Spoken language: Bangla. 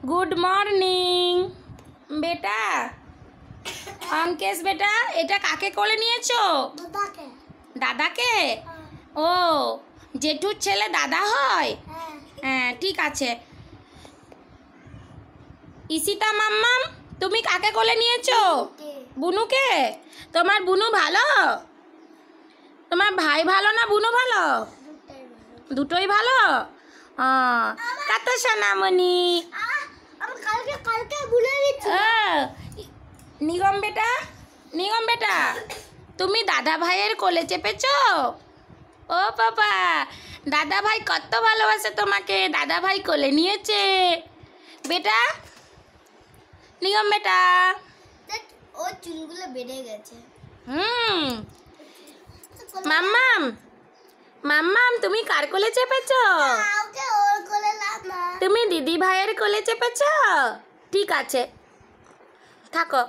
গুড মর্নিং বেটা। অঙ্কেশ বেটা, এটা কাকে কোলে নিয়েছো? দাদাকে। ও, জেঠুর ছেলে দাদা হয়? হ্যাঁ, ঠিক আছে। ইসিতা মাম্মাম, তুমি কাকে কোলে নিয়েছো? বুনুকে। তোমার বুনু ভালো? তোমার ভাই ভালো না বুনু ভালো? দুটোই ভালো। কত সোনামণি। নিগম বেটা, নিগম বেটা, তুমি দাদা ভাইয়ের কোলে চেপেছো? ও বাবা, দাদা ভাই কত ভালোবাসে তোমাকে, দাদা ভাই কোলে নিয়েছে বেটা। নিগম বেটা, ও চুলগুলো বেড়ে গেছে। মাম্মাম, মাম্মাম, তুমি কার কোলে চেপেছো? তুমি দিদি ভাইয়ের কোলে চেপেছো? ঠিক আছে, থাকো।